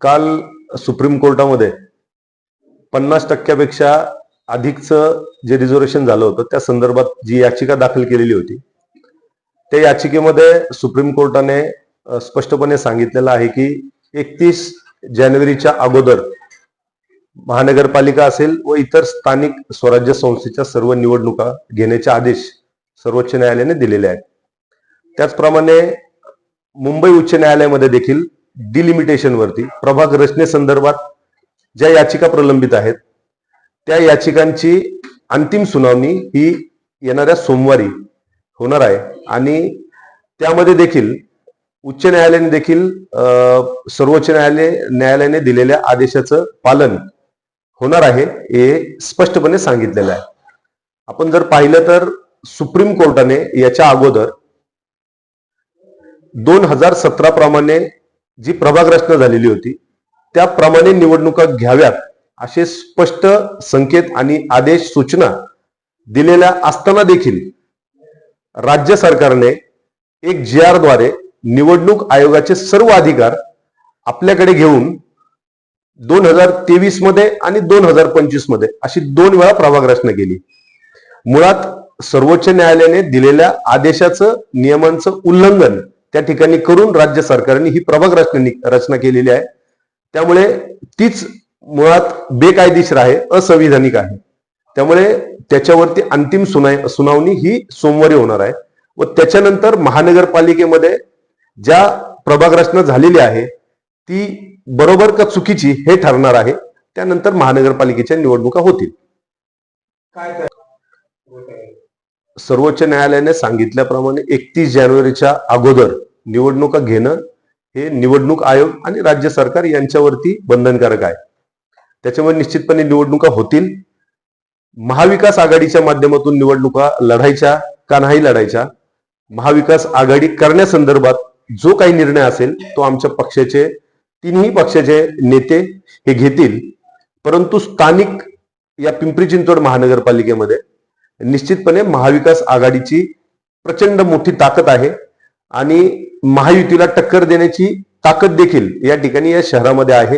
काल सुप्रीम कोर्टामध्ये 50% अधिकचं जे रिझर्वेशन झालं होतं त्या संदर्भात जी याचिका दाखल केलेली होती त्या याचिकेमध्ये सुप्रीम कोर्टाने स्पष्टपणे सांगितलेलं आहे की 31 जानेवारीच्या अगोदर महानगरपालिका असेल व इतर स्थानिक स्वराज्य संस्थेच्या सर्व निवडणुका घेण्याचे आदेश सर्वोच्च न्यायालयाने दिलेले आहेत। त्याचप्रमाणे मुंबई उच्च न्यायालयामध्ये देखील डिलिमिटेशनवरती प्रभाग रचनेसंदर्भात ज्या याचिका प्रलंबित आहेत त्या याचिकांची अंतिम सुनावणी ही येणाऱ्या सोमवारी होणार आहे आणि त्यामध्ये देखील उच्च न्यायालयाने देखील सर्वोच्च न्यायालयाने दिलेल्या आदेशाचं पालन होणार आहे हे स्पष्टपणे सांगितलेलं आहे। आपण जर पाहिलं तर सुप्रीम कोर्टाने याच्या अगोदर 2017 प्रमाणे जी प्रभाग रचना झालेली होती त्याप्रमाणे निवडणुका घ्याव्यात असे स्पष्ट संकेत आणि आदेश सूचना दिलेल्या असताना देखील राज्य सरकारने एक GR द्वारे निवडणूक आयोगाचे सर्व अधिकार आपल्याकडे घेऊन 2023 मध्ये आणि 2025 मध्ये अशी 2 वेळा प्रभाग रचना केली। मुळात सर्वोच्च न्यायालयाने दिलेल्या आदेशाचं नियमांचं उल्लंघन त्या ठिकाणी करून राज्य सरकारने ही प्रभाग रचना केलेली आहे। त्यामुळे तीच मुळात बेकायदेशीर आहे, असंविधानिक आहे। त्यामुळे त्याच्यावरती अंतिम सुनावणी ही सोमवारी होणार आहे व त्याच्यानंतर महानगरपालिकेमध्ये ज्या प्रभाग रचना झालेली आहे ती बरोबर का चुकीची हे ठरणार आहे। त्यानंतर महानगरपालिकेच्या निवडणुका होतील। सर्वोच्च न्यायालयाने सांगितल्याप्रमाणे 31 जानेवारीच्या अगोदर निवडणुका घेणं हे निवडणूक आयोग आणि राज्य सरकार यांच्यावरती बंधनकारक आहे। त्याच्यामुळे निश्चितपणे निवडणुका होतील। महाविकास आघाडीच्या माध्यमातून निवडणुका लढायच्या का नाही लढायच्या, महाविकास आघाडी करण्यासंदर्भात जो काही निर्णय असेल तो आमच्या पक्षाचे तिन्ही पक्षाचे नेते हे घेतील। परंतु स्थानिक या पिंपरी चिंचवड महानगरपालिकेमध्ये निश्चितपणे महाविकास आघाडीची प्रचंड मोठी ताकद आहे आणि महायुतीला टक्कर देण्याची ताकद देखील या ठिकाणी या शहरामध्ये आहे।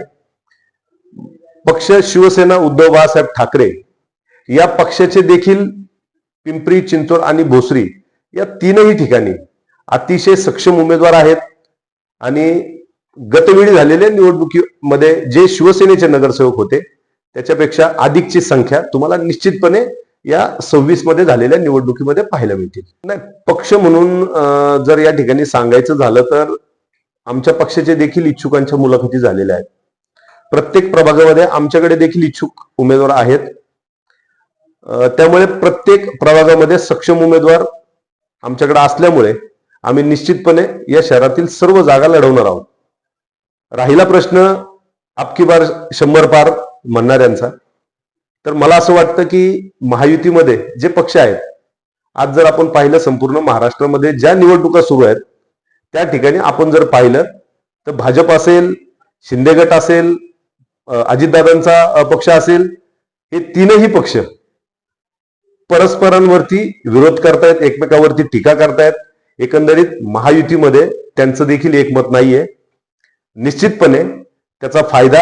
पक्ष शिवसेना उद्धव बाळासाहेब ठाकरे या पक्षाचे देखील पिंपरी चिंचवड आणि भोसरी या तीनही ठिकाणी अतिशय सक्षम उमेदवार आहेत आणि गतवेळी झालेल्या निवडणुकीमध्ये जे शिवसेनेचे नगरसेवक होते त्याच्यापेक्षा अधिकची संख्या तुम्हाला निश्चितपणे या 26 मध्ये झालेल्या निवडणुकीमध्ये पाहायला मिळतील। नाही, पक्ष म्हणून जर या ठिकाणी सांगायचं झालं तर आमच्या पक्षाचे देखील इच्छुकांच्या मुलाखती झालेल्या आहेत। प्रत्येक प्रभागामध्ये आमच्याकडे देखील इच्छुक उमेदवार आहेत। त्यामुळे प्रत्येक प्रभागामध्ये सक्षम उमेदवार आमच्याकडे असल्यामुळे आम्ही निश्चितपणे या शहरातील सर्व जागा लढवणार आहोत। राहिला प्रश्न अबकी बार 100 पार म्हणणाऱ्यांचा, तर मला असं वाटतं की महायुतीमध्ये जे पक्ष आहेत, आज जर आपण पाहिलं संपूर्ण महाराष्ट्रामध्ये ज्या निवडणुका सुरू आहेत त्या ठिकाणी आपण जर पाहिलं तर भाजप असेल, शिंदे गट असेल, अजितदादांचा पक्ष असेल, हे तीनही पक्ष परस्परांवरती विरोध करतायत, एकमेकावरती टीका करतायत। एकंदरीत महायुतीमध्ये त्यांचं देखील एकमत नाहीये। निश्चितपणे त्याचा फायदा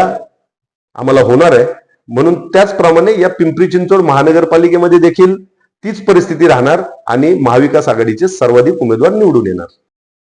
आम्हाला होणार आहे। म्हणून त्याचप्रमाणे या पिंपरी चिंचवड महानगरपालिकेमध्ये देखील तीच परिस्थिती राहणार आणि महाविकास आघाडीचे सर्वाधिक उमेदवार निवडून येणार।